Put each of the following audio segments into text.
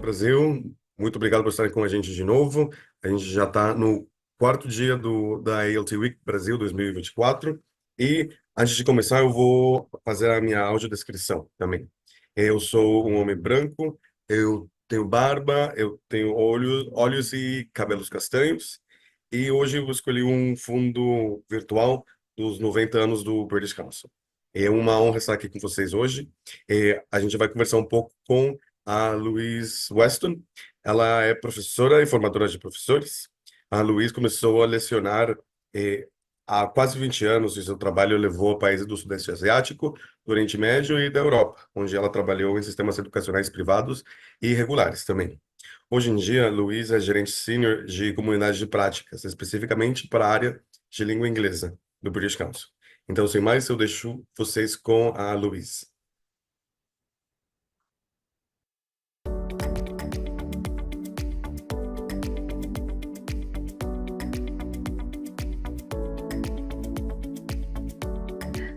Brasil. Muito obrigado por estarem com a gente de novo. A gente já está no quarto dia da ELT Week Brasil 2024. E antes de começar, eu vou fazer a minha audiodescrição também. Eu sou um homem branco, eu tenho barba, eu tenho olhos e cabelos castanhos. E hoje eu escolhi um fundo virtual dos 90 anos do British Council. É uma honra estar aqui com vocês hoje. A gente vai conversar um pouco com a Louise Westman. Ela é professora e formadora de professores. A Louise começou a lecionar há quase 20 anos, e seu trabalho levou a países do Sudeste Asiático, do Oriente Médio e da Europa, onde ela trabalhou em sistemas educacionais privados e regulares também. Hoje em dia, Louise é gerente sênior de comunidades de práticas, especificamente para a área de língua inglesa do British Council. Então, sem mais, eu deixo vocês com a Louise.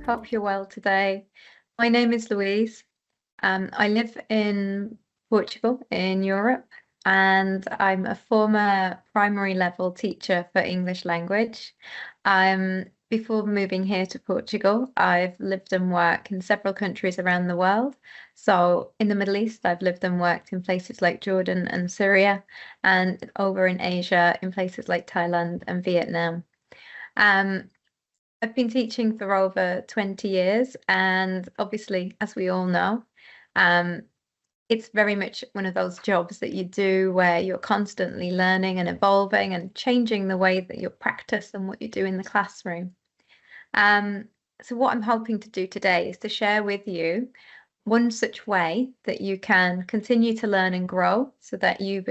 Hope you're well today. My name is Louise. I live in Portugal in Europe, and I'm a former primary level teacher for English language. Before moving here to Portugal, I've lived and worked in several countries around the world. So in the Middle East, I've lived and worked in places like Jordan and Syria, and over in Asia in places like Thailand and Vietnam. I've been teaching for over 20 years, and obviously, as we all know, it's very much one of those jobs that you do where you're constantly learning and evolving and changing the way that you practice and what you do in the classroom. So what I'm hoping to do today is to share with you one such way that you can continue to learn and grow so that you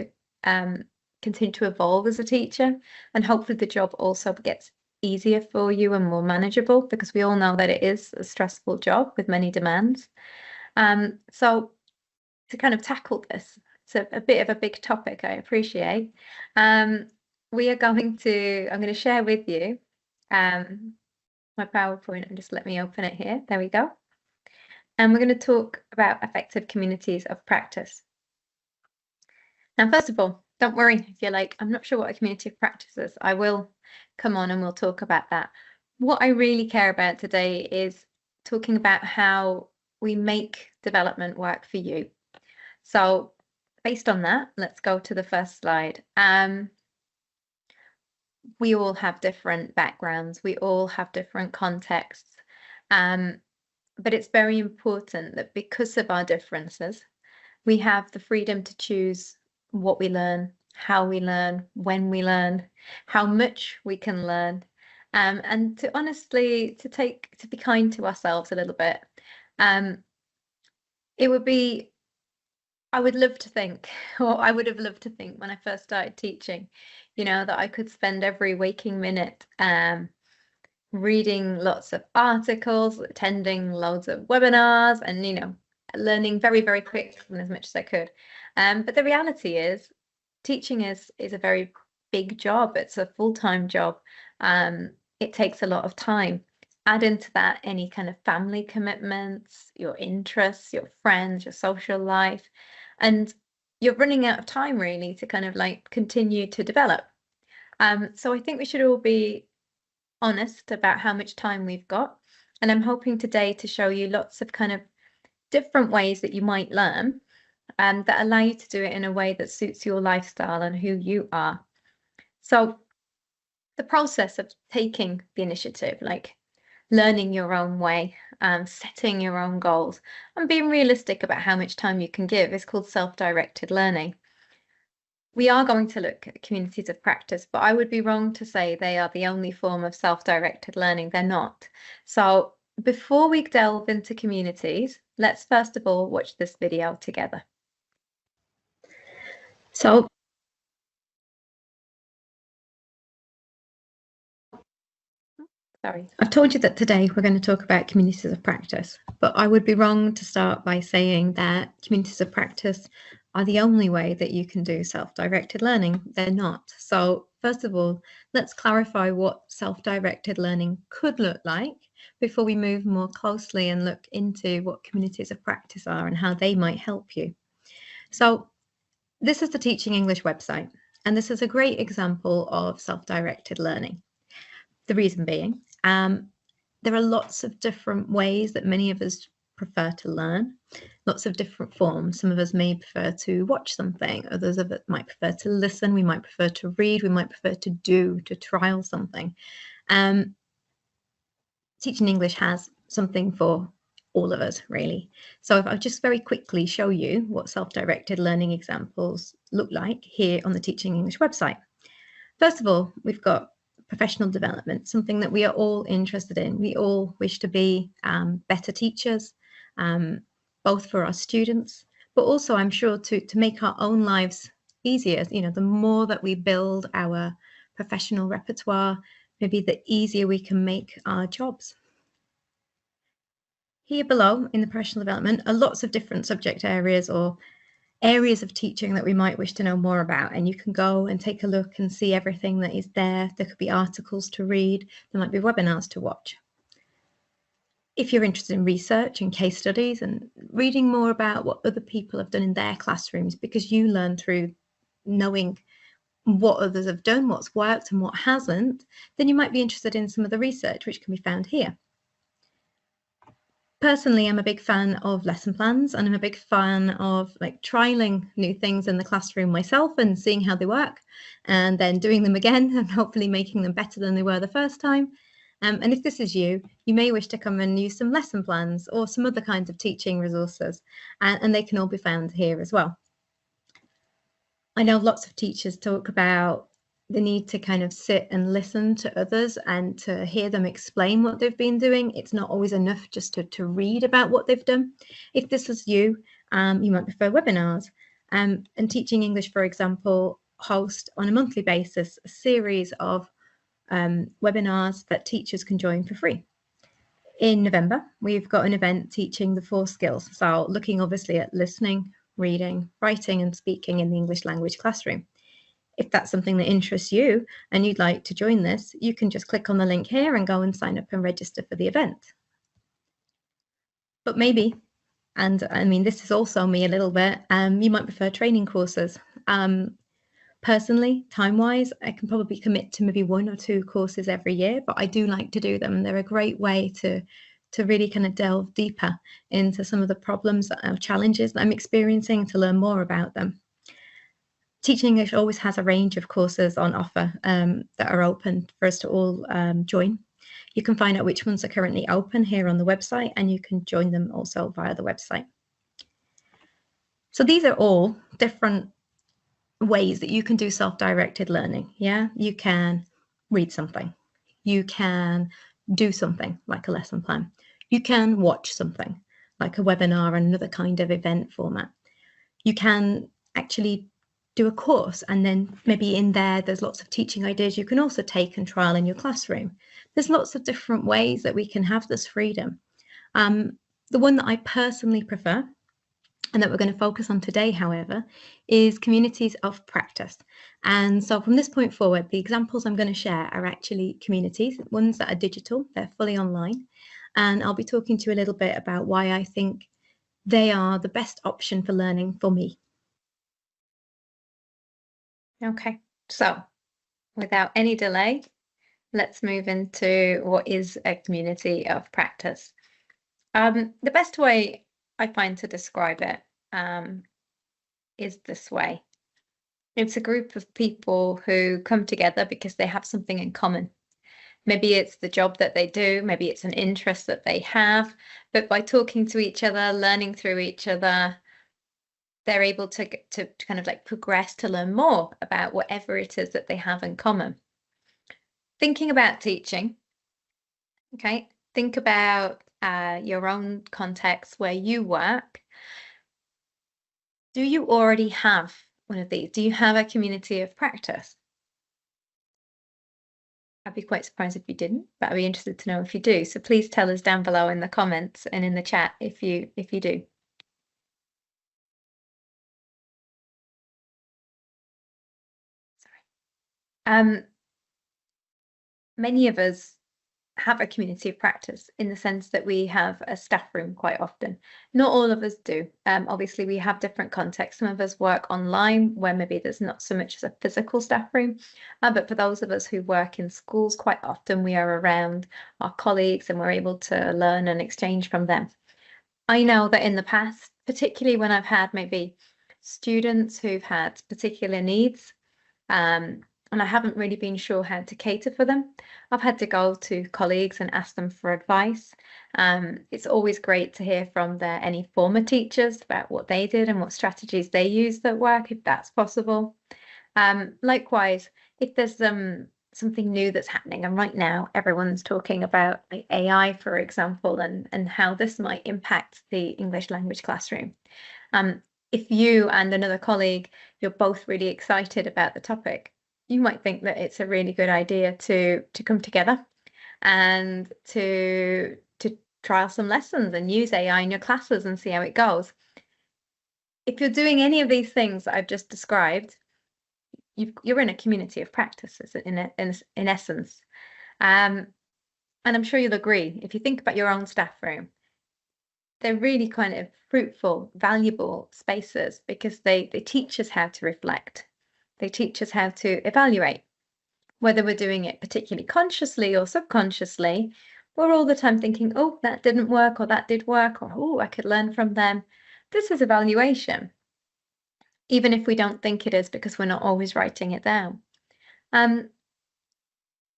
continue to evolve as a teacher, and hopefully the job also gets easier for you and more manageable, because we all know that it is a stressful job with many demands. So to kind of tackle this, it's a bit of a big topic, I appreciate. I'm going to share with you my PowerPoint, and just let me open it here. There we go. And we're going to talk about effective communities of practice. Now, first of all, don't worry if you're like, I'm not sure what a community of practice is. I will come on and we'll talk about that. What I really care about today is talking about how we make development work for you. So based on that, let's go to the first slide. We all have different backgrounds. We all have different contexts. But it's very important that because of our differences, we have the freedom to choose what we learn, how we learn, when we learn, how much we can learn, and to honestly, to be kind to ourselves a little bit. I would love to think, or I would have loved to think when I first started teaching, that I could spend every waking minute reading lots of articles, attending loads of webinars, and learning very, very quickly as much as I could. But the reality is, teaching is a very big job. It's a full-time job. It takes a lot of time. Add into that any kind of family commitments, your interests, your friends, your social life, and you're running out of time really to kind of like continue to develop. So I think we should all be honest about how much time we've got. And I'm hoping today to show you lots of kind of different ways that you might learn, that allow you to do it in a way that suits your lifestyle and who you are. So the process of taking the initiative, like learning your own way, setting your own goals, and being realistic about how much time you can give, is called self-directed learning. We are going to look at communities of practice, but I would be wrong to say they are the only form of self-directed learning. They're not. So before we delve into communities, let's first of all watch this video together. So sorry, I've told you that today we're going to talk about communities of practice, but I would be wrong to start by saying that communities of practice are the only way that you can do self-directed learning. They're not. So first of all, let's clarify what self-directed learning could look like before we move more closely and look into what communities of practice are and how they might help you. So This is the Teaching English website, and this is a great example of self-directed learning. The reason being, there are lots of different ways that many of us prefer to learn, lots of different forms. Some of us may prefer to watch something, others of us might prefer to listen, we might prefer to read, we might prefer to trial something. Teaching English has something for all of us, really. So if I just very quickly show you what self-directed learning examples look like here on the Teaching English website. First of all, we've got professional development, something that we are all interested in. We all wish to be better teachers, both for our students, but also I'm sure to make our own lives easier. You know, the more that we build our professional repertoire, maybe the easier we can make our jobs. Here below in the professional development are lots of different subject areas or areas of teaching that we might wish to know more about, and you can go and take a look and see everything that is there. There could be articles to read, there might be webinars to watch. If you're interested in research and case studies and reading more about what other people have done in their classrooms, because you learn through knowing what others have done, what's worked and what hasn't, then you might be interested in some of the research which can be found here. Personally, I'm a big fan of lesson plans, and I'm a big fan of like trialing new things in the classroom myself and seeing how they work, and then doing them again and hopefully making them better than they were the first time. And if this is you, you may wish to come and use some lesson plans or some other kinds of teaching resources, and they can all be found here as well. I know lots of teachers talk about the need to kind of sit and listen to others and to hear them explain what they've been doing. It's not always enough just to read about what they've done. If this is you, you might prefer webinars. And Teaching English, for example, host on a monthly basis a series of webinars that teachers can join for free. In November, we've got an event teaching the 4 skills. So looking obviously at listening, reading, writing and speaking in the English language classroom. If that's something that interests you and you'd like to join this, you can just click on the link here and go and sign up and register for the event. But maybe, and I mean, this is also me a little bit, you might prefer training courses. Personally, time-wise, I can probably commit to maybe 1 or 2 courses every year, but I do like to do them. They're a great way to really kind of delve deeper into some of the problems or challenges that I'm experiencing, to learn more about them. Teaching English always has a range of courses on offer that are open for us to all join. You can find out which ones are currently open here on the website, and you can join them also via the website. So these are all different ways that you can do self-directed learning. Yeah, you can read something. You can do something like a lesson plan. You can watch something like a webinar and another kind of event format. You can actually do a course, and then maybe in there's lots of teaching ideas you can also take and trial in your classroom. There's lots of different ways that we can have this freedom. The one that I personally prefer and that we're going to focus on today, however, is communities of practice. And so from this point forward, the examples I'm going to share are actually communities, ones that are digital, they're fully online. And I'll be talking to you a little bit about why I think they are the best option for learning for me. Okay, so without any delay, let's move into what is a community of practice. The best way I find to describe it is this way. It's a group of people who come together because they have something in common. Maybe it's the job that they do, maybe it's an interest that they have, but by talking to each other, learning through each other, they're able to kind of like progress to learn more about whatever it is that they have in common. Thinking about teaching, okay, think about your own context where you work. Do you already have one of these? Do you have a community of practice? I'd be quite surprised if you didn't, but I'd be interested to know if you do. So please tell us down below in the comments and in the chat if you do. Sorry. Many of us have a community of practice in the sense that we have a staff room quite often. Not all of us do. Obviously, we have different contexts. Some of us work online where maybe there's not so much as a physical staff room. But for those of us who work in schools, quite often we are around our colleagues and we're able to learn and exchange from them. I know that in the past, particularly when I've had maybe students who've had particular needs, and I haven't really been sure how to cater for them, I've had to go to colleagues and ask them for advice. It's always great to hear from any former teachers about what they did and what strategies they used that work, if that's possible. Likewise, if there's something new that's happening, and right now everyone's talking about like AI, for example, and how this might impact the English language classroom. If you and another colleague, you're both really excited about the topic, you might think that it's a really good idea to come together and to trial some lessons and use AI in your classes and see how it goes. If you're doing any of these things that I've just described, you're in a community of practices in essence. And I'm sure you'll agree, if you think about your own staff room, they're really kind of fruitful, valuable spaces because they teach us how to reflect. They teach us how to evaluate. Whether we're doing it particularly consciously or subconsciously, we're all the time thinking, oh, that didn't work, or that did work, or oh, I could learn from them. This is evaluation, even if we don't think it is because we're not always writing it down.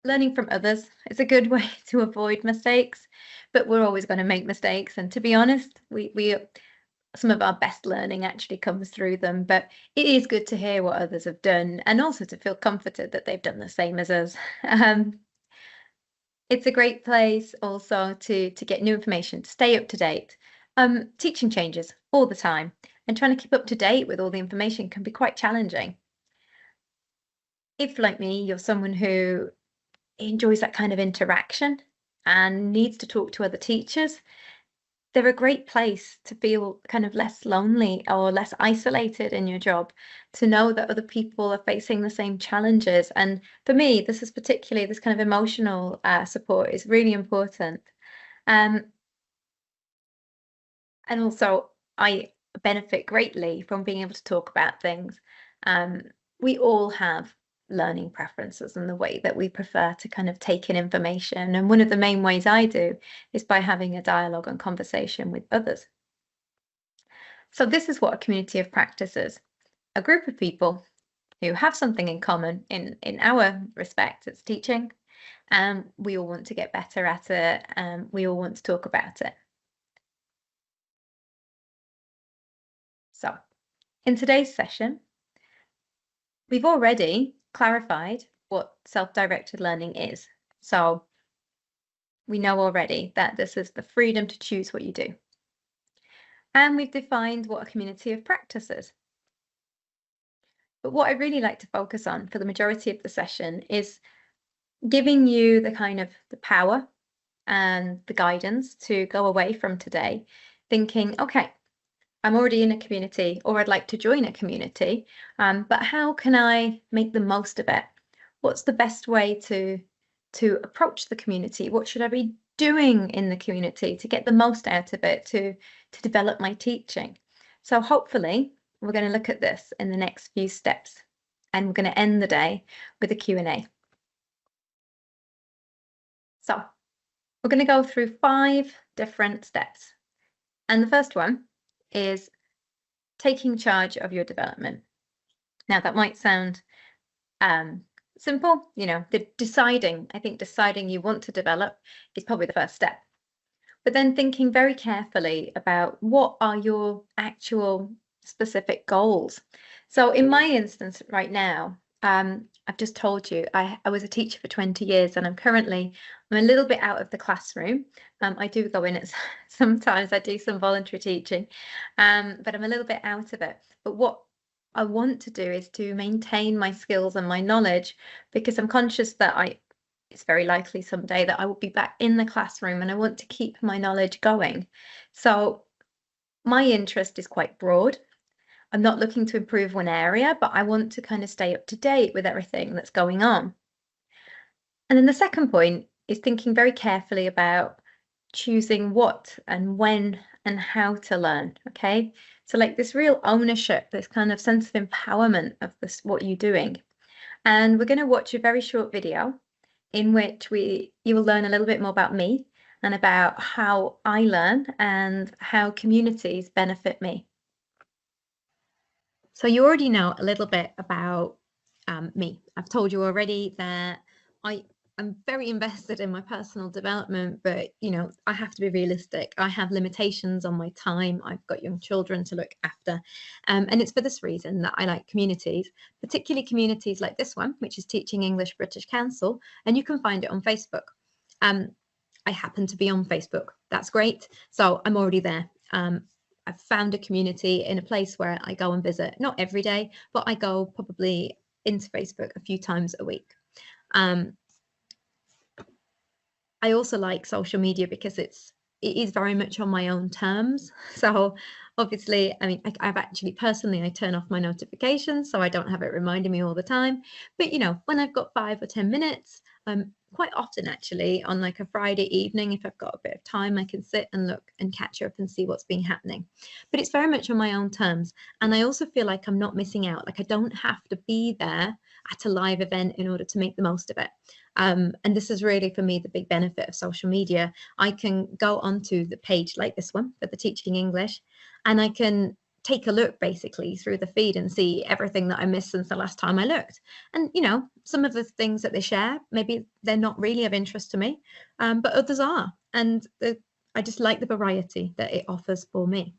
Learning from others is a good way to avoid mistakes, but we're always going to make mistakes. And to be honest, we some of our best learning actually comes through them, but it is good to hear what others have done and also to feel comforted that they've done the same as us. It's a great place also to get new information, to stay up to date. Teaching changes all the time, and trying to keep up to date with all the information can be quite challenging. If, like me, you're someone who enjoys that kind of interaction and needs to talk to other teachers, they're a great place to feel kind of less lonely or less isolated in your job, to know that other people are facing the same challenges. And for me, this is particularly this kind of emotional support is really important. And also, I benefit greatly from being able to talk about things. We all have learning preferences and the way that we prefer to kind of take in information. And one of the main ways I do is by having a dialogue and conversation with others. So this is what a community of practice is: a group of people who have something in common in our respect, it's teaching, and we all want to get better at it, and we all want to talk about it. So in today's session, we've already clarified what self-directed learning is. So we know already that this is the freedom to choose what you do. And we've defined what a community of practice is. But what I really like to focus on for the majority of the session is giving you the kind of the power and the guidance to go away from today thinking, okay, I'm already in a community, or I'd like to join a community, but how can I make the most of it? What's the best way to approach the community? What should I be doing in the community to get the most out of it, to develop my teaching? So hopefully we're going to look at this in the next few steps, and we're going to end the day with a Q&A. So we're going to go through 5 different steps. And the first one is taking charge of your development. Now that might sound simple, you know, I think deciding you want to develop is probably the first step. But then thinking very carefully about what are your actual specific goals. So in my instance right now, I've just told you I was a teacher for 20 years, and I'm a little bit out of the classroom. I do go in it sometimes. I do some voluntary teaching, but I'm a little bit out of it. But what I want to do is to maintain my skills and my knowledge, because I'm conscious that it's very likely someday that I will be back in the classroom, and I want to keep my knowledge going. So my interest is quite broad. I'm not looking to improve one area, but I want to kind of stay up to date with everything that's going on. And then the second point is thinking very carefully about choosing what and when and how to learn. Okay, so like this real ownership, this kind of sense of empowerment of this, what you're doing. And we're going to watch a very short video in which you will learn a little bit more about me and about how I learn and how communities benefit me. So you already know a little bit about me. I've told you already that I'm very invested in my personal development, but you know, I have to be realistic. I have limitations on my time. I've got young children to look after. And it's for this reason that I like communities, particularly communities like this one, which is Teaching English British Council, and you can find it on Facebook. I happen to be on Facebook. That's great. So I'm already there. I've found a community in a place where I go and visit, not every day, but I go probably into Facebook a few times a week. I also like social media because it is very much on my own terms. So obviously, I mean, I've actually personally, I turn off my notifications so I don't have it reminding me all the time. But, you know, when I've got 5 or 10 minutes, quite often actually on like a Friday evening, if I've got a bit of time, I can sit and look and catch up and see what's been happening. But it's very much on my own terms. And I also feel like I'm not missing out. Like I don't have to be there at a live event in order to make the most of it. And this is really for me the big benefit of social media. I can go onto the page like this one for the Teaching English, and I can take a look basically through the feed and see everything that I missed since the last time I looked. And you know, some of the things that they share, maybe they're not really of interest to me, but others are. And I just like the variety that it offers for me.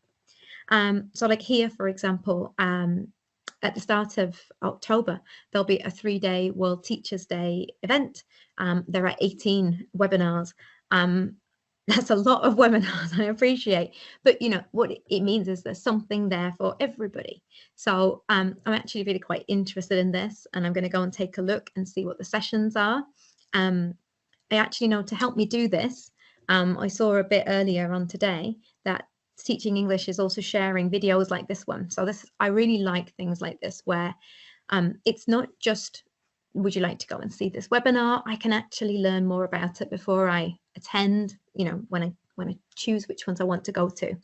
So like here, for example, at the start of October, there'll be a 3-day World Teachers' Day event. There are 18 webinars. That's a lot of webinars, I appreciate. But, you know, what it means is there's something there for everybody. So I'm actually really quite interested in this, and I'm going to go and take a look and see what the sessions are. I actually know to help me do this, I saw a bit earlier on today that Teaching English is also sharing videos like this one. So I really like things like this where it's not just, would you like to go and see this webinar? I can actually learn more about it before I attend, you know, when I choose which ones I want to go to.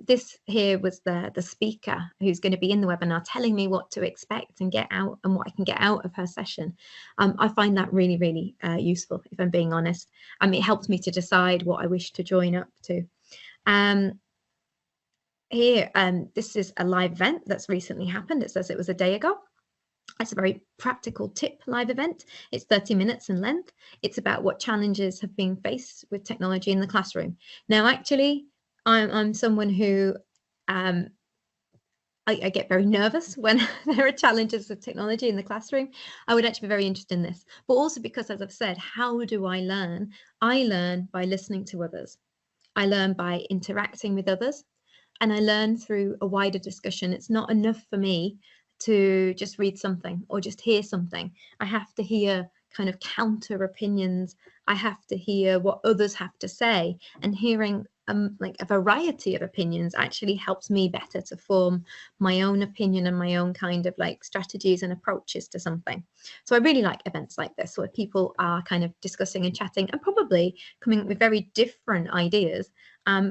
This here was the speaker who's going to be in the webinar telling me what to expect and get out and what I can get out of her session. I find that really, really useful, if I'm being honest. It helps me to decide what I wish to join up to. Here, this is a live event that's recently happened. It says it was a day ago. It's a very practical tip live event. It's 30 minutes in length. It's about what challenges have been faced with technology in the classroom. Now, actually, I'm someone who I get very nervous when there are challenges with technology in the classroom. I would actually be very interested in this, but also because, as I've said, how do I learn? I learn by listening to others. I learn by interacting with others, and I learn through a wider discussion. It's not enough for me to just read something or just hear something. I have to hear kind of counter opinions. I have to hear what others have to say, and hearing like a variety of opinions actually helps me better to form my own opinion and my own kind of like strategies and approaches to something. So I really like events like this where people are kind of discussing and chatting and probably coming up with very different ideas,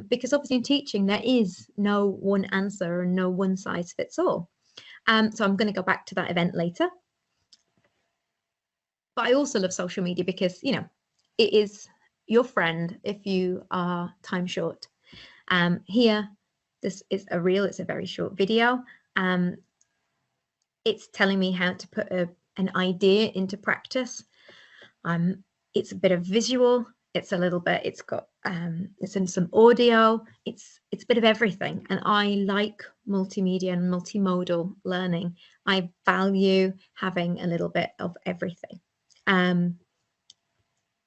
because obviously in teaching there is no one answer and no one size fits all. So I'm going to go back to that event later. But I also love social media because, you know, it is your friend if you are time short. Here, this is a reel. It's a very short video. It's telling me how to put an idea into practice. It's a bit of visual. It's a little bit, it's got, it's in some audio. It's a bit of everything. And I like multimedia and multimodal learning. I value having a little bit of everything.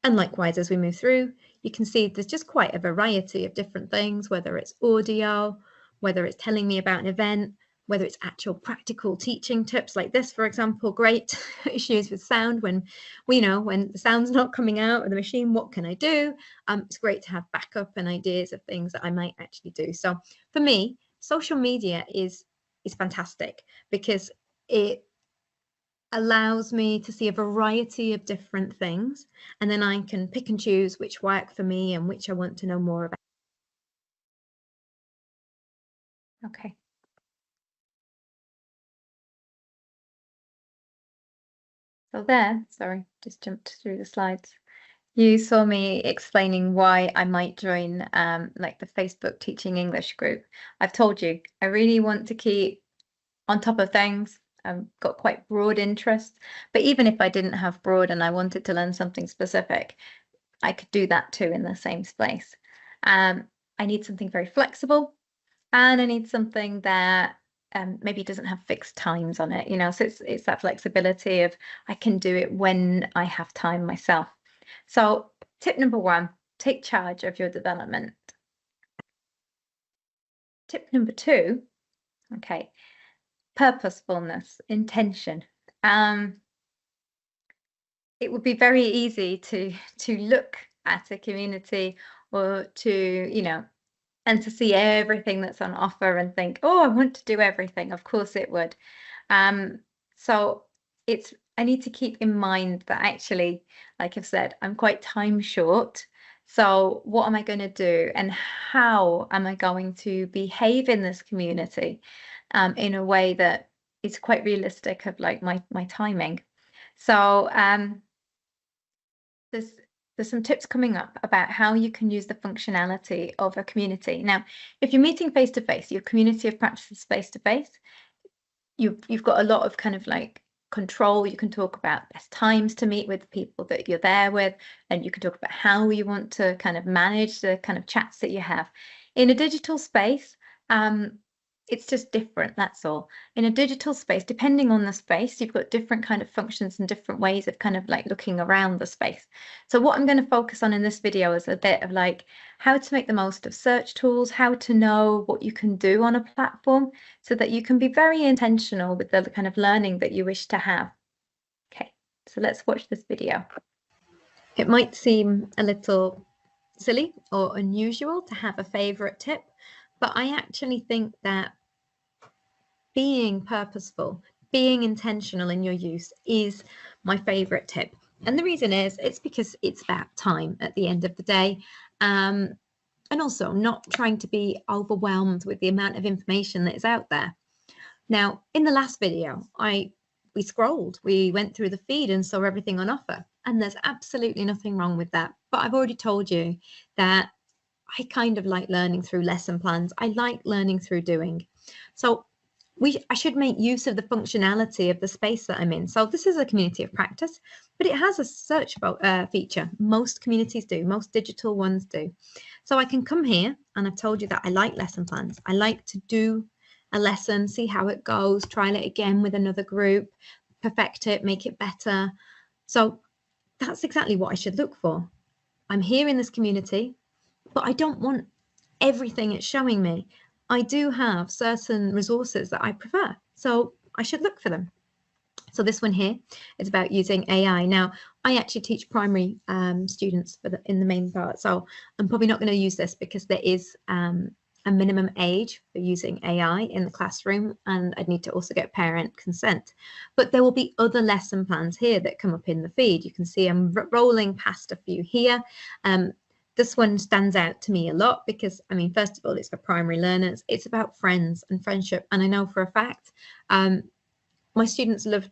And likewise, as we move through, you can see there's just quite a variety of different things, whether it's audio, whether it's telling me about an event, whether it's actual practical teaching tips like this, for example. Great issues with sound when when the sound's not coming out of the machine, what can I do? It's great to have backup and ideas of things that I might actually do. So for me, social media is fantastic because it allows me to see a variety of different things, and then I can pick and choose which work for me and which I want to know more about. Okay. So there, sorry, just jumped through the slides. You saw me explaining why I might join like the Facebook Teaching English group. I've told you, I really want to keep on top of things. I've got quite broad interests, but even if I didn't have broad and I wanted to learn something specific, I could do that too in the same space. I need something very flexible, and I need something that maybe doesn't have fixed times on it, you know, so it's that flexibility of I can do it when I have time myself. So tip number 1, take charge of your development. Tip number 2, okay, purposefulness, intention. It would be very easy to look at a community or to, you know, and to see everything that's on offer and think, oh, I want to do everything. Of course it would. So I need to keep in mind that actually, like I've said, I'm quite time short. So what am I going to do, and how am I going to behave in this community in a way that is quite realistic of like my timing? So there's some tips coming up about how you can use the functionality of a community. Now, if you're meeting face to face, your community of practices face to face, you've got a lot of kind of like control. You can talk about best times to meet with people that you're there with, and you can talk about how you want to kind of manage the kind of chats that you have. In a digital space, it's just different, that's all. In a digital space, depending on the space, you've got different kind of functions and different ways of kind of like looking around the space. So what I'm going to focus on in this video is a bit of like how to make the most of search tools, how to know what you can do on a platform so that you can be very intentional with the kind of learning that you wish to have. Okay, so let's watch this video. It might seem a little silly or unusual to have a favorite tip, but I actually think that being purposeful, being intentional in your use is my favorite tip. And the reason is it's because it's about time at the end of the day. And also not trying to be overwhelmed with the amount of information that is out there. Now, in the last video, we scrolled, we went through the feed and saw everything on offer. And there's absolutely nothing wrong with that. But I've already told you that I kind of like learning through lesson plans. I like learning through doing. So I should make use of the functionality of the space that I'm in. So this is a community of practice, but it has a search feature. Most communities do, most digital ones do. So I can come here, and I've told you that I like lesson plans. I like to do a lesson, see how it goes, trial it again with another group, perfect it, make it better. So that's exactly what I should look for. I'm here in this community, but I don't want everything it's showing me. I do have certain resources that I prefer, so I should look for them. So this one here is about using AI. Now, I actually teach primary students in the main part, so I'm probably not going to use this because there is a minimum age for using AI in the classroom, and I'd need to also get parent consent. But there will be other lesson plans here that come up in the feed. You can see I'm rolling past a few here. This one stands out to me a lot because, I mean, first of all, it's for primary learners. It's about friends and friendship. And I know for a fact, my students love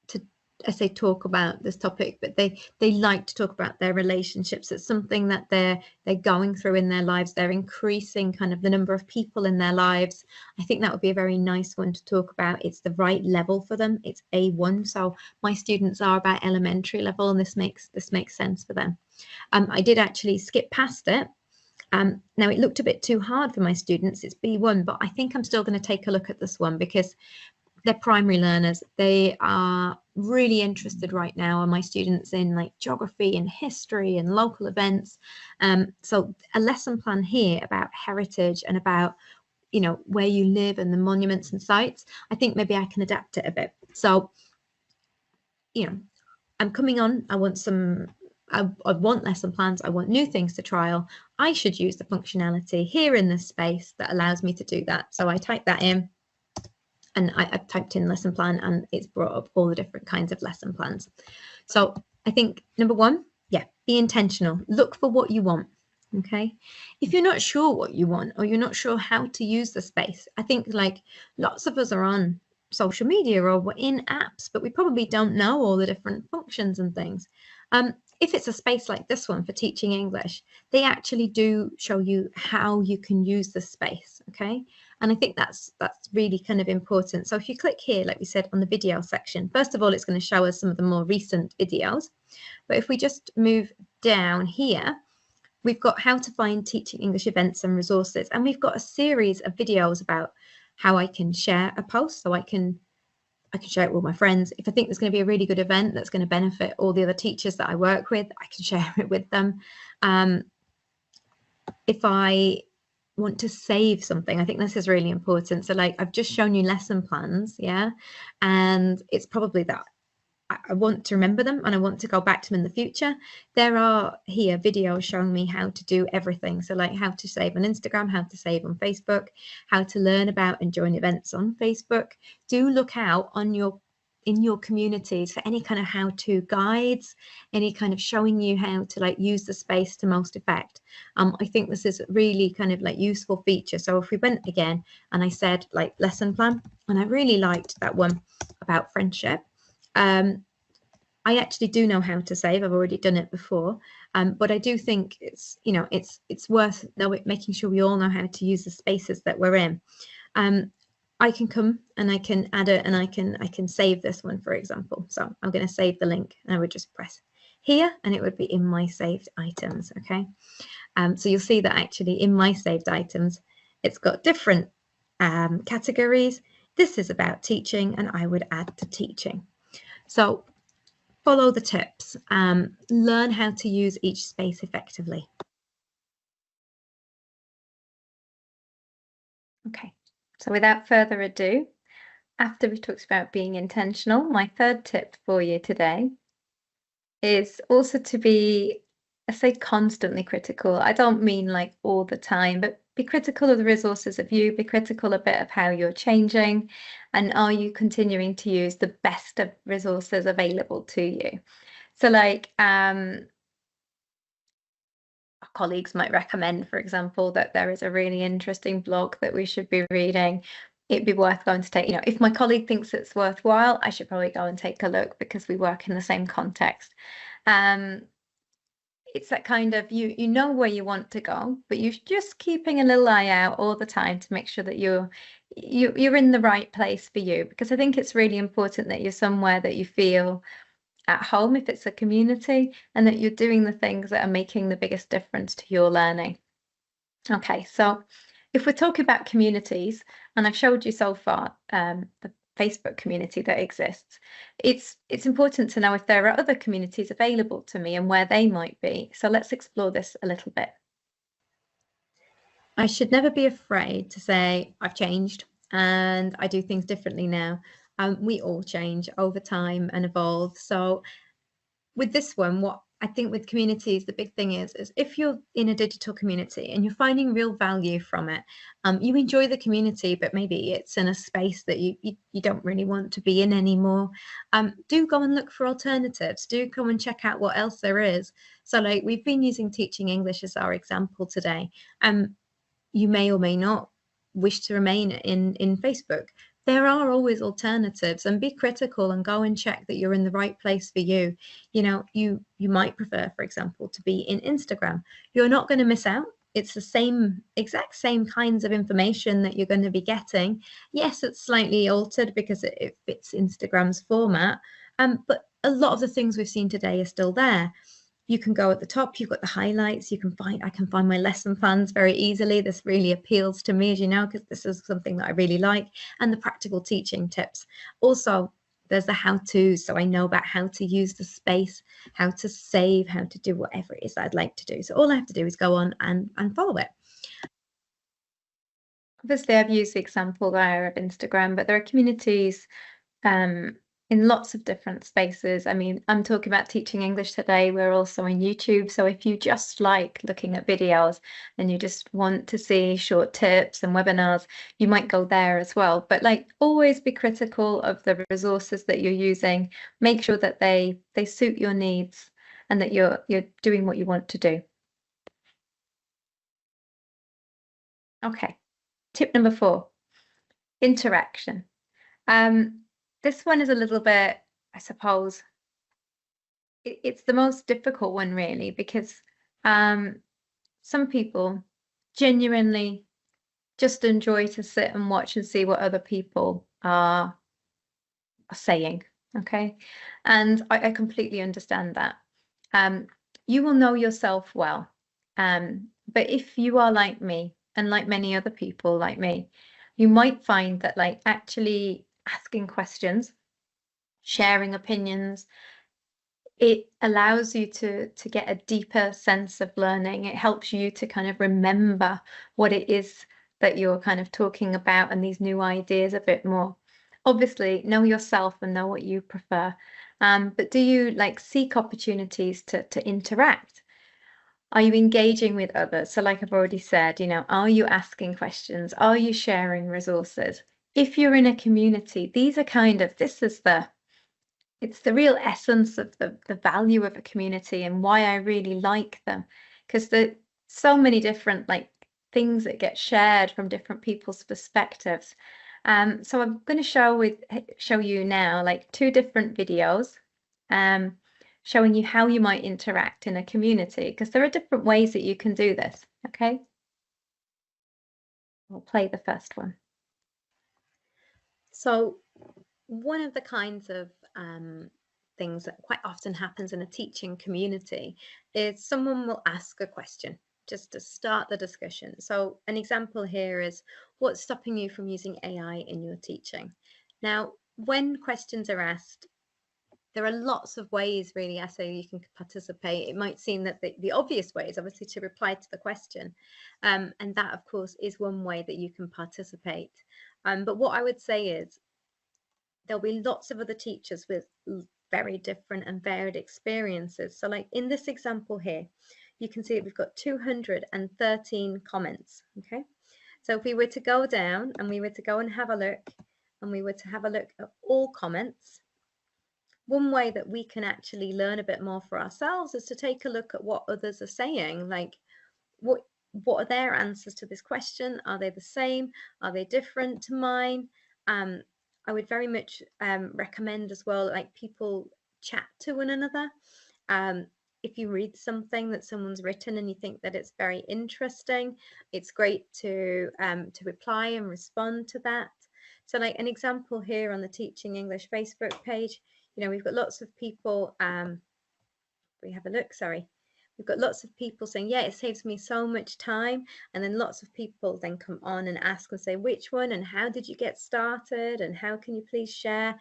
to, I say, talk about this topic, but they like to talk about their relationships. It's something that they're going through in their lives. They're increasing kind of the number of people in their lives. I think that would be a very nice one to talk about. It's the right level for them. It's A1. So my students are about elementary level, and this makes sense for them. I did actually skip past it. Now it looked a bit too hard for my students. It's B1, but I think I'm still going to take a look at this one because they're primary learners. They are really interested right now, and my students in like geography and history and local events. So a lesson plan here about heritage and about, you know, where you live and the monuments and sites. I think maybe I can adapt it a bit. So, you know, I'm coming on. I want lesson plans. I want new things to trial. I should use the functionality here in this space that allows me to do that. So I type that in, and I've typed in lesson plan and it's brought up all the different kinds of lesson plans. So I think number one, yeah, be intentional. Look for what you want. Okay. If you're not sure what you want or you're not sure how to use the space, I think like lots of us are on social media or we're in apps, but we probably don't know all the different functions and things. If it's a space like this one for teaching English, they actually do show you how you can use the space. Okay. And I think that's really kind of important. So if you click here, like we said on the video section, first of all, it's going to show us some of the more recent videos. But if we just move down here, we've got how to find teaching English events and resources. And we've got a series of videos about how I can share a post. So I can share it with my friends. If I think there's going to be a really good event that's going to benefit all the other teachers that I work with, I can share it with them. If I want to save something, I think this is really important. So like I've just shown you lesson plans, yeah, and it's probably that I want to remember them and I want to go back to them in the future. There are here videos showing me how to do everything. So like how to save on Instagram, how to save on Facebook, how to learn about and join events on Facebook. Do look out on in your communities for any kind of how-to guides, any kind of showing you how to like use the space to most effect. I think this is really kind of like useful feature. So if we went again and I said like lesson plan, and I really liked that one about friendship. I actually do know how to save. I've already done it before, but I do think it's, you know, it's worth making sure we all know how to use the spaces that we're in. I can come and I can add it and I can save this one, for example. So I'm going to save the link and I would just press here and it would be in my saved items. Okay. So you'll see that actually in my saved items, it's got different categories. This is about teaching and I would add to teaching. So follow the tips, learn how to use each space effectively. Okay, so without further ado, after we talked about being intentional, my third tip for you today is also to be, I say constantly critical. I don't mean like all the time, but be critical of the resources of you, be critical a bit of how you're changing, and are you continuing to use the best of resources available to you? So like colleagues might recommend, for example, that there is a really interesting blog that we should be reading. It'd be worth going to take, you know, if my colleague thinks it's worthwhile, I should probably go and take a look because we work in the same context. It's that kind of, you know where you want to go, but you're just keeping a little eye out all the time to make sure that you're in the right place for you, because I think it's really important that you're somewhere that you feel at home if it's a community, and that you're doing the things that are making the biggest difference to your learning. Okay, so if we're talking about communities, and I've showed you so far the Facebook community that exists, it's important to know if there are other communities available to me and where they might be. So let's explore this a little bit. I should never be afraid to say I've changed and I do things differently now. We all change over time and evolve. So with this one, what I think with communities, the big thing is if you're in a digital community and you're finding real value from it, you enjoy the community, but maybe it's in a space that you don't really want to be in anymore, do go and look for alternatives. Do go and check out what else there is. So like we've been using Teaching English as our example today. You may or may not wish to remain in Facebook. There are always alternatives, and be critical and go and check that you're in the right place for you. You know, you might prefer, for example, to be in Instagram. You're not going to miss out. It's the exact same kinds of information that you're going to be getting. Yes, it's slightly altered because it fits Instagram's format, but a lot of the things we've seen today are still there. You can go at the top, you've got the highlights, I can find my lesson plans very easily. This really appeals to me, as you know, because this is something that I really like, and the practical teaching tips. Also, there's the how-to, so I know about how to use the space, how to save, how to do whatever it is that I'd like to do. So all I have to do is go on and follow it. Obviously, I've used the example there of Instagram, but there are communities in in lots of different spaces. I mean, I'm talking about teaching English today. We're also on YouTube. So if you just like looking at videos and you just want to see short tips and webinars, you might go there as well. But like, always be critical of the resources that you're using. Make sure that they suit your needs and that you're doing what you want to do. Okay. Tip number 4, interaction. This one is a little bit, I suppose, it's the most difficult one really, because some people genuinely just enjoy to sit and watch and see what other people are saying. Okay. And I completely understand that. You will know yourself well. But if you are like me and like many other people like me, you might find that like actually asking questions, sharing opinions, it allows you to get a deeper sense of learning. It helps you to kind of remember what it is that you're kind of talking about and these new ideas a bit more. Obviously, know yourself and know what you prefer. But do you like seek opportunities to interact? Are you engaging with others? So like I've already said, you know, are you asking questions? Are you sharing resources? If you're in a community, these are kind of, it's the real essence of the value of a community and why I really like them, because there's so many different like things that get shared from different people's perspectives. So I'm going to show you now like 2 different videos, showing you how you might interact in a community, because there are different ways that you can do this. Okay, I'll play the first one. So one of the kinds of things that quite often happens in a teaching community is someone will ask a question just to start the discussion. So an example here is, what's stopping you from using AI in your teaching? Now, when questions are asked, there are lots of ways really, I say, you can participate. It might seem that the obvious way is obviously to reply to the question. And that, of course, is one way that you can participate. But what I would say is, there'll be lots of other teachers with very different and varied experiences. So like in this example here, you can see that we've got 213 comments. Okay, so if we were to go down and we were to go and have a look, and we were to have a look at all comments, one way that we can actually learn a bit more for ourselves is to take a look at what others are saying. Like, what are their answers to this question? Are they the same? Are they different to mine? I would very much recommend as well, like, people chat to one another. If you read something that someone's written and you think that it's very interesting, it's great to reply and respond to that. So like an example here on the Teaching English Facebook page, you know, we've got lots of people, we have a look, sorry. We've got lots of people saying, yeah, it saves me so much time. And then lots of people then come on and ask and say, which one and how did you get started and how can you please share?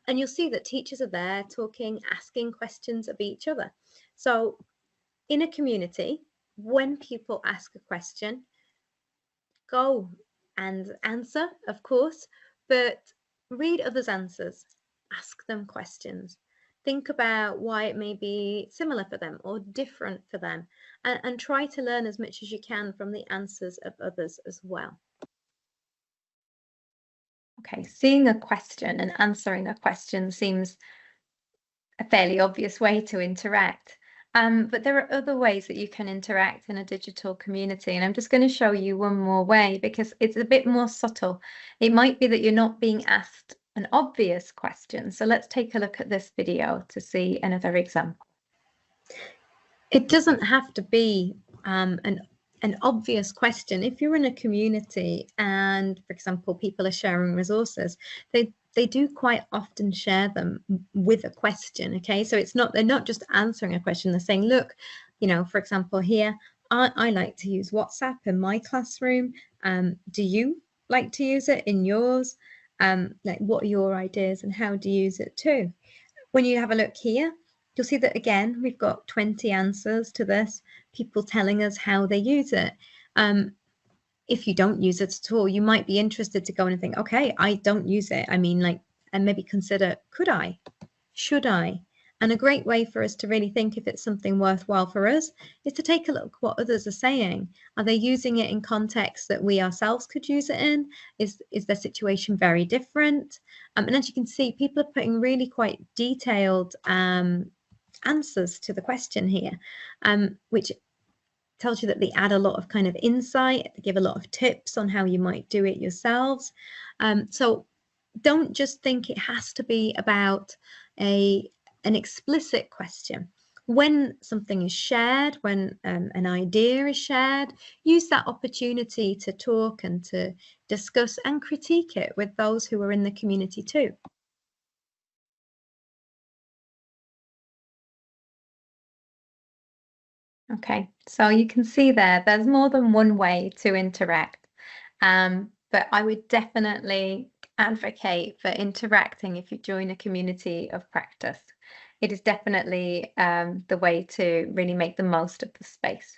And you'll see that teachers are there talking, asking questions of each other. So in a community, when people ask a question, go and answer, of course, but read others' answers, ask them questions. Think about why it may be similar for them or different for them, and try to learn as much as you can from the answers of others as well. Okay, seeing a question and answering a question seems a fairly obvious way to interact. But there are other ways that you can interact in a digital community. And I'm just going to show you one more way because it's a bit more subtle. It might be that you're not being asked an obvious question. So let's take a look at this video to see another example. It doesn't have to be an obvious question. If you're in a community and, for example, people are sharing resources, they do quite often share them with a question. Okay, so they're not just answering a question, they're saying, look, you know, for example, here, I like to use WhatsApp in my classroom. Do you like to use it in yours? Like, what are your ideas and how do you use it too? When you have a look here, you'll see that again, we've got 20 answers to this, people telling us how they use it. If you don't use it at all, you might be interested to go in and think, okay, I don't use it. I mean, like, and maybe consider, could I, should I? And a great way for us to really think if it's something worthwhile for us is to take a look what others are saying. Are they using it in context that we ourselves could use it in? Is their situation very different? And as you can see, people are putting really quite detailed answers to the question here, which tells you that they add a lot of kind of insight, they give a lot of tips on how you might do it yourselves. So don't just think it has to be about an explicit question. When something is shared, when an idea is shared, use that opportunity to talk and to discuss and critique it with those who are in the community too. Okay, so you can see there's more than one way to interact, but I would definitely advocate for interacting if you join a community of practice. It is definitely the way to really make the most of the space.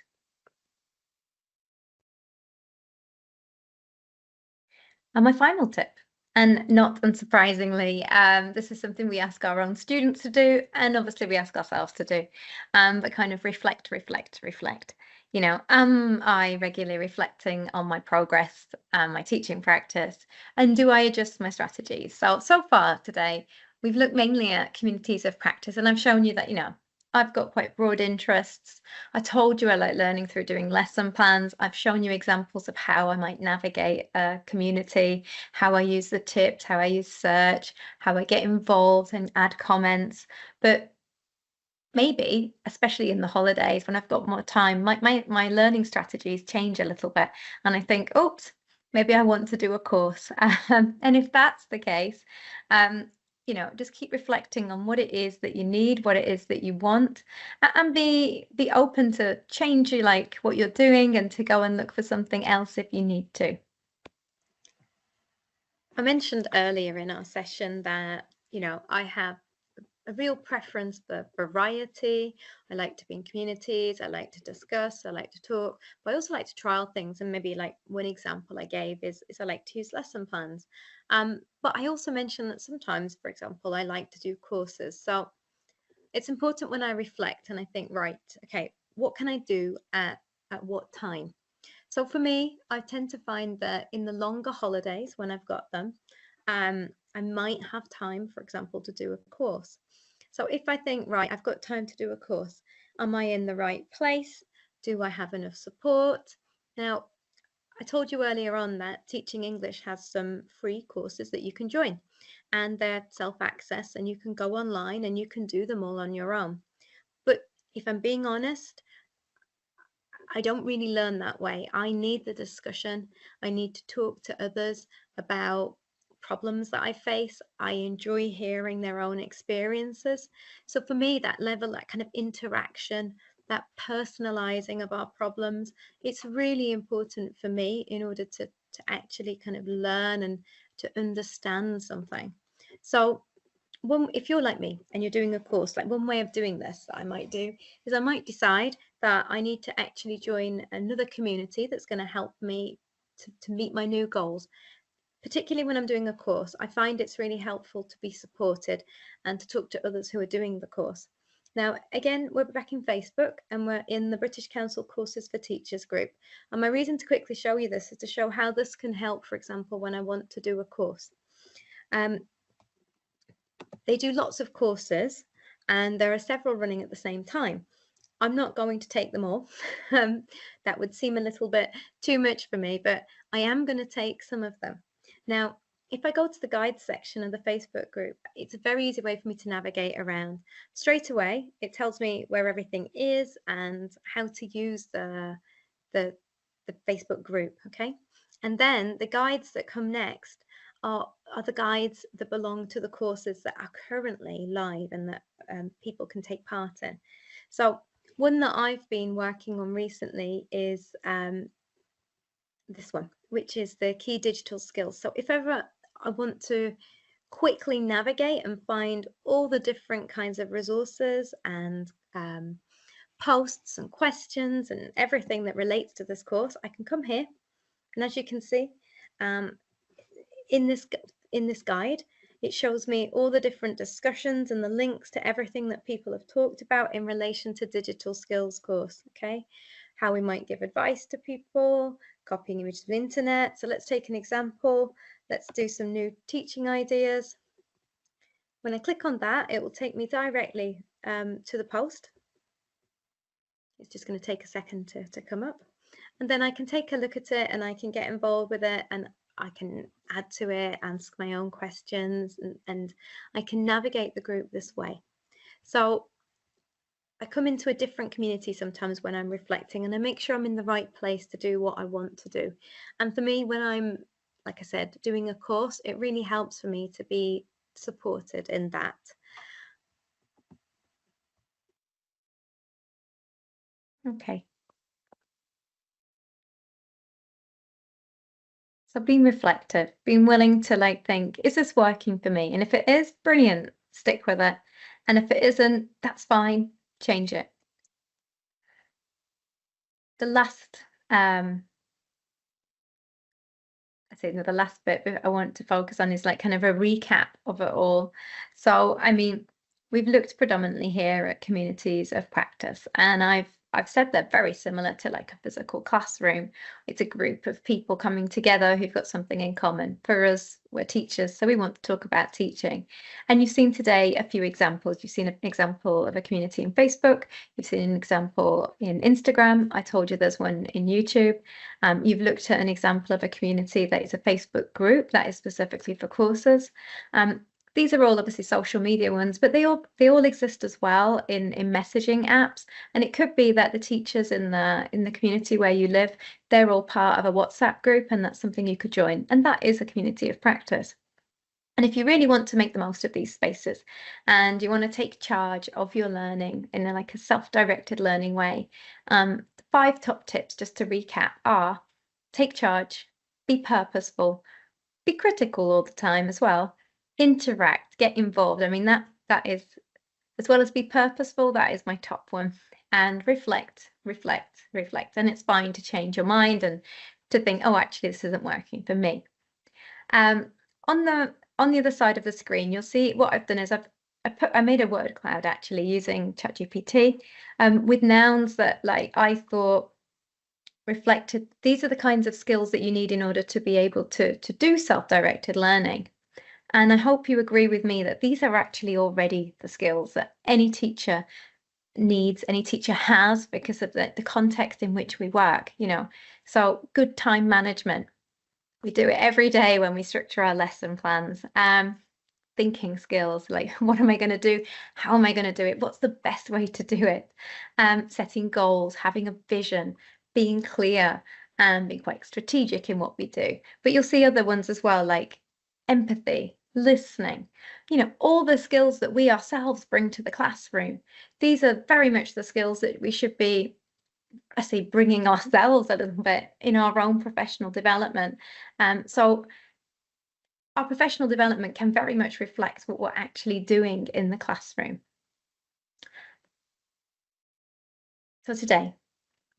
And my final tip, and not unsurprisingly, this is something we ask our own students to do, and obviously we ask ourselves to do, but kind of reflect. You know, am I regularly reflecting on my progress and my teaching practice? And do I adjust my strategies? So far today, we've looked mainly at communities of practice, and I've shown you that, you know, I've got quite broad interests. I told you I like learning through doing lesson plans. I've shown you examples of how I might navigate a community, how I use the tips, how I use search, how I get involved and add comments. But maybe, especially in the holidays when I've got more time, my learning strategies change a little bit. And I think, oops, maybe I want to do a course. And if that's the case, you know, just keep reflecting on what it is that you need, what it is that you want, and be open to change like what you're doing and to go and look for something else if you need to. I mentioned earlier in our session that, you know, I have a real preference for variety. I like to be in communities, I like to discuss, I like to talk, but I also like to trial things. And maybe like one example I gave is I like to use lesson plans. But I also mentioned that sometimes, for example, I like to do courses. So it's important when I reflect and I think, right, okay, what can I do at what time? So for me, I tend to find that in the longer holidays when I've got them, I might have time, for example, to do a course. So if I think, right, I've got time to do a course, am I in the right place? Do I have enough support? Now, I told you earlier on that Teaching English has some free courses that you can join, and they're self-access, and you can go online and you can do them all on your own. But if I'm being honest, I don't really learn that way. I need the discussion. I need to talk to others about problems that I face. I enjoy hearing their own experiences. So for me, that level, that kind of interaction, that personalizing of our problems, it's really important for me in order to actually kind of learn and to understand something. So if you're like me and you're doing a course, like one way of doing this that I might do is I might decide that I need to actually join another community that's going to help me to meet my new goals. Particularly when I'm doing a course, I find it's really helpful to be supported and to talk to others who are doing the course. Now, again, we're back in Facebook and we're in the British Council Courses for Teachers group. And my reason to quickly show you this is to show how this can help, for example, when I want to do a course. They do lots of courses and there are several running at the same time. I'm not going to take them all. That would seem a little bit too much for me, but I am going to take some of them. Now, if I go to the guides section of the Facebook group, it's a very easy way for me to navigate around. Straight away, it tells me where everything is and how to use the Facebook group, okay? And then the guides that come next are the guides that belong to the courses that are currently live and that people can take part in. So one that I've been working on recently is this one, which is the key digital skills. So if ever I want to quickly navigate and find all the different kinds of resources and posts and questions and everything that relates to this course, I can come here. And as you can see, in this guide, It shows me all the different discussions and the links to everything that people have talked about in relation to digital skills course, okay? How we might give advice to people, copying images of the internet. So let's take an example. Let's do some new teaching ideas. When I click on that, it will take me directly to the post. It's just going to take a second to come up. And then I can take a look at it and I can get involved with it, and I can add to it, ask my own questions, and I can navigate the group this way. So I come into a different community sometimes when I'm reflecting, and I make sure I'm in the right place to do what I want to do. And for me, when I'm, like I said, doing a course, it really helps for me to be supported in that. Okay. So being reflective, being willing to like think, is this working for me? And if it is, brilliant, stick with it. And if it isn't, that's fine, change it. The last, I think the last bit I want to focus on is like kind of a recap of it all. So, I mean, we've looked predominantly here at communities of practice, and I've said they're very similar to like a physical classroom. It's a group of people coming together who've got something in common. For us, we're teachers, so we want to talk about teaching. And you've seen today a few examples. You've seen an example of a community in Facebook. You've seen an example in Instagram. I told you there's one in YouTube. You've looked at an example of a community that is a Facebook group that is specifically for courses. These are all obviously social media ones, but they all exist as well in messaging apps. And it could be that the teachers in the community where you live, they're all part of a WhatsApp group, and that's something you could join. And that is a community of practice. And if you really want to make the most of these spaces and you want to take charge of your learning in like a self-directed learning way, 5 top tips, just to recap, are take charge, be purposeful, be critical all the time as well, interact, get involved. I mean, that is, as well as be purposeful, that is my top one. And reflect. And it's fine to change your mind and to think, oh, actually, this isn't working for me. On the other side of the screen, you'll see what I've done is I made a word cloud actually using ChatGPT with nouns that like I thought reflected. These are the kinds of skills that you need in order to be able to do self-directed learning. And I hope you agree with me that these are actually already the skills that any teacher needs, any teacher has, because of the context in which we work, you know. So good time management. We do it every day when we structure our lesson plans. Thinking skills, like what am I going to do? How am I going to do it? What's the best way to do it? Setting goals, having a vision, being clear, and being quite strategic in what we do. But you'll see other ones as well, like empathy, listening, you know, all the skills that we ourselves bring to the classroom. These are very much the skills that we should be, I say, bringing ourselves a little bit in our own professional development. So our professional development can very much reflect what we're actually doing in the classroom. So today,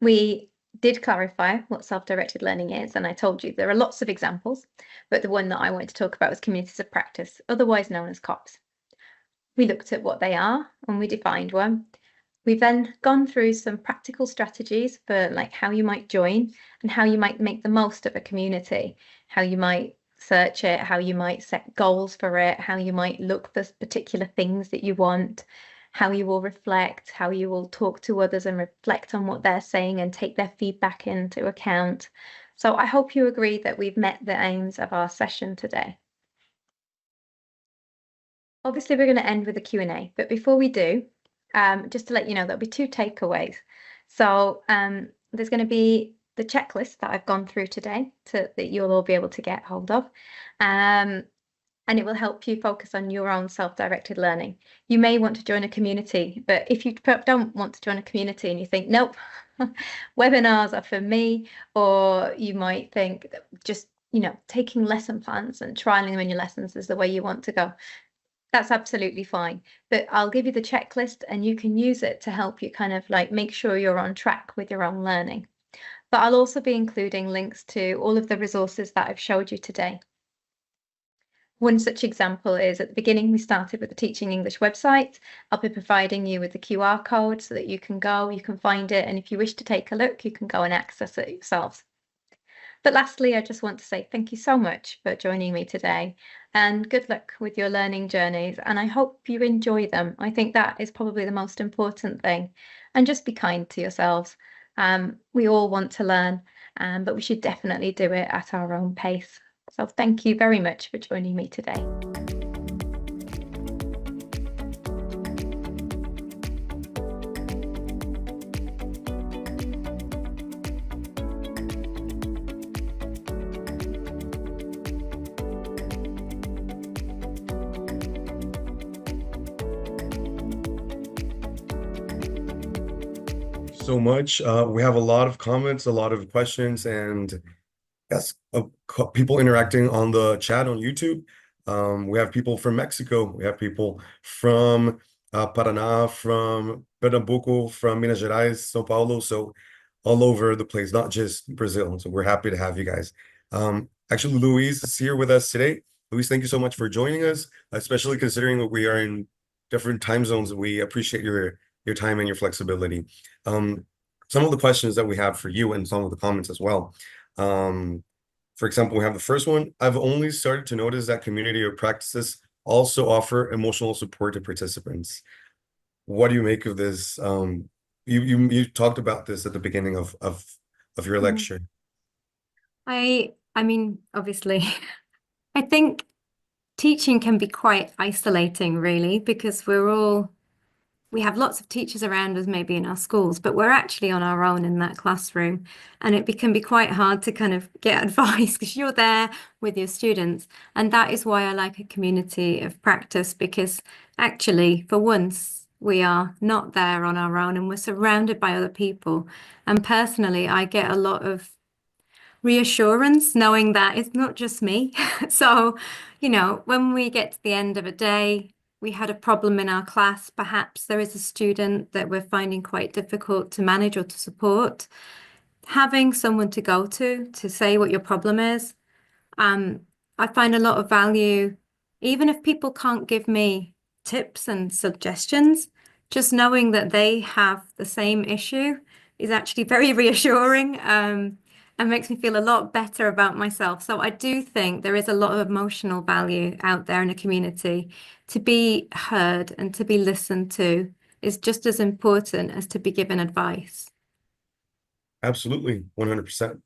we did clarify what self-directed learning is, and I told you there are lots of examples, but the one that I wanted to talk about was communities of practice, otherwise known as COPs. We looked at what they are and we defined one. We've then gone through some practical strategies for like how you might join and how you might make the most of a community, how you might search it, how you might set goals for it, how you might look for particular things that you want, how you will reflect, how you will talk to others and reflect on what they're saying and take their feedback into account. So I hope you agree that we've met the aims of our session today. Obviously, we're going to end with a Q&A, but before we do, just to let you know, there'll be 2 takeaways. So there's going to be the checklist that I've gone through today that you'll all be able to get hold of. And it will help you focus on your own self-directed learning. You may want to join a community, but if you don't want to join a community and you think, nope, webinars are for me, or you might think that just, you know, taking lesson plans and trialing them in your lessons is the way you want to go. That's absolutely fine, but I'll give you the checklist and you can use it to help you kind of like make sure you're on track with your own learning. But I'll also be including links to all of the resources that I've showed you today. One such example is at the beginning, we started with the Teaching English website. I'll be providing you with the QR code so that you can go, you can find it, and if you wish to take a look, you can go and access it yourselves. But lastly, I just want to say thank you so much for joining me today and good luck with your learning journeys. And I hope you enjoy them. I think that is probably the most important thing. And just be kind to yourselves. We all want to learn, but we should definitely do it at our own pace. So thank you very much for joining me today. So much. We have a lot of comments, a lot of questions, and yes, people interacting on the chat on YouTube. We have people from Mexico. We have people from Paraná, from Pernambuco, from Minas Gerais, São Paulo. So all over the place, not just Brazil. So we're happy to have you guys. Actually, Louise is here with us today. Louise, thank you so much for joining us, especially considering that we are in different time zones. We appreciate your time and your flexibility. Some of the questions that we have for you and some of the comments as well. For example, we have the first one. I've only started to notice that community of practices also offer emotional support to participants. What do you make of this? You talked about this at the beginning of your lecture. I mean, obviously, I think teaching can be quite isolating, really, because we have lots of teachers around us, maybe in our schools, but we're actually on our own in that classroom. And it can be quite hard to kind of get advice because you're there with your students. And that is why I like a community of practice, because actually, for once, we are not there on our own and we're surrounded by other people. And personally, I get a lot of reassurance knowing that it's not just me. So, when we get to the end of a day, we had a problem in our class, perhaps there is a student that we're finding quite difficult to manage or to support. Having someone to go to say what your problem is, I find a lot of value, even if people can't give me tips and suggestions, just knowing that they have the same issue is actually very reassuring. And makes me feel a lot better about myself. So I do think there is a lot of emotional value out there in a community. To be heard and to be listened to is just as important as to be given advice. Absolutely, 100%.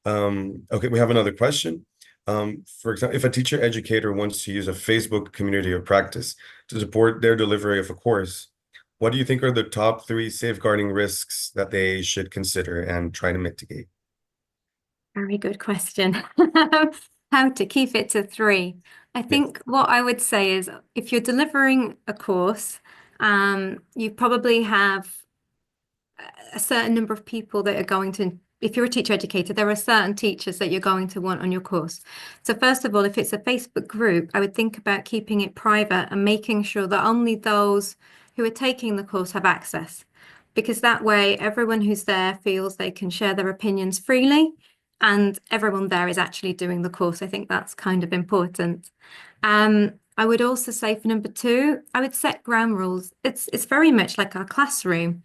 Okay, we have another question. For example, if a teacher educator wants to use a Facebook community of practice to support their delivery of a course, what do you think are the top 3 safeguarding risks that they should consider and try to mitigate? Very good question. How to keep it to 3. I think what I would say is if you're delivering a course, you probably have a certain number of people that are going to, if you're a teacher educator, there are certain teachers that you're going to want on your course. So first of all, if it's a Facebook group, I would think about keeping it private and making sure that only those who are taking the course have access, because that way everyone who's there feels they can share their opinions freely and everyone there is actually doing the course. I think that's kind of important. I would also say for number 2, I would set ground rules. It's very much like our classroom.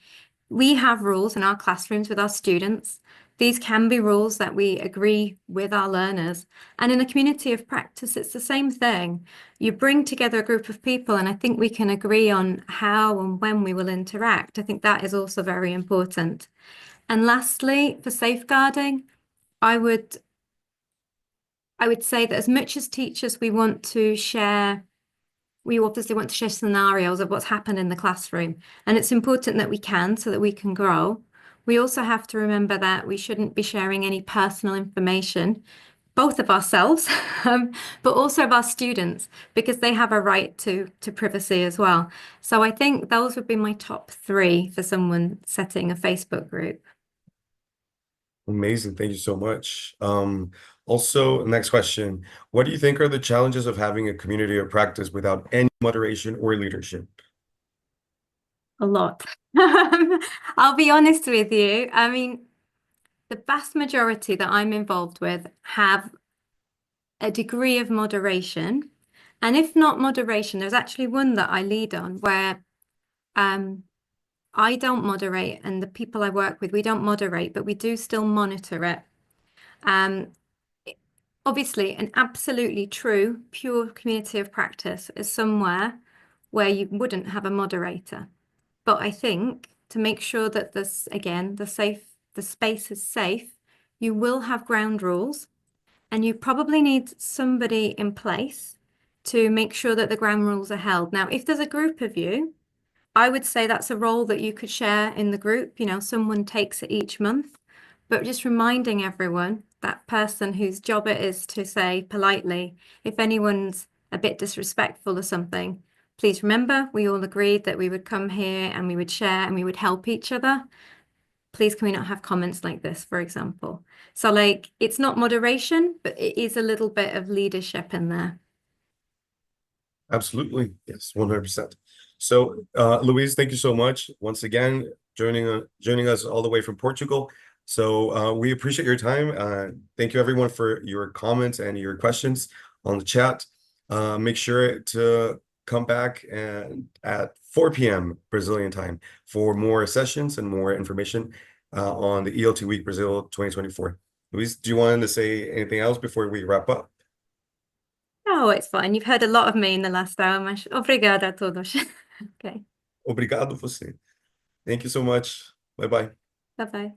We have rules in our classrooms with our students. These can be rules that we agree with our learners. And in a community of practice, it's the same thing. You bring together a group of people, and I think we can agree on how and when we will interact. I think that is also very important. And lastly, for safeguarding, I would say that as much as teachers, we obviously want to share scenarios of what's happened in the classroom. And it's important that we can so that we can grow. We also have to remember that we shouldn't be sharing any personal information, both of ourselves, but also of our students, because they have a right to privacy as well. So I think those would be my top 3 for someone setting a Facebook group. Amazing. Thank you so much. Also, next question. What do you think are the challenges of having a community of practice without any moderation or leadership? A lot. I'll be honest with you. I mean, the vast majority that I'm involved with have a degree of moderation, And if not moderation, there's actually one that I lead on where I don't moderate, and the people I work with, we don't moderate, but we do still monitor it. Obviously, an absolutely true, pure community of practice is somewhere where you wouldn't have a moderator. But I think to make sure that this, again, the space is safe, you will have ground rules, and you probably need somebody in place to make sure that the ground rules are held. Now, if there's a group of you, I would say that's a role that you could share in the group. You know, someone takes it each month, but just reminding everyone, that person whose job it is to say politely, if anyone's a bit disrespectful or something, please remember, we all agreed that we would come here and we would share and we would help each other. Please, can we not have comments like this, for example? So like, it's not moderation, but it is a little bit of leadership in there. Absolutely. Yes, 100%. So, Louise, thank you so much once again, joining us all the way from Portugal. So we appreciate your time. Thank you everyone for your comments and your questions on the chat. Make sure to come back at 4 p.m. Brazilian time for more sessions and more information on the ELT Week Brazil 2024. Louise, do you want to say anything else before we wrap up? Oh, it's fine. You've heard a lot of me in the last hour, mas obrigada a todos. Okay. Obrigado você. Thank you so much. Bye-bye. Bye-bye.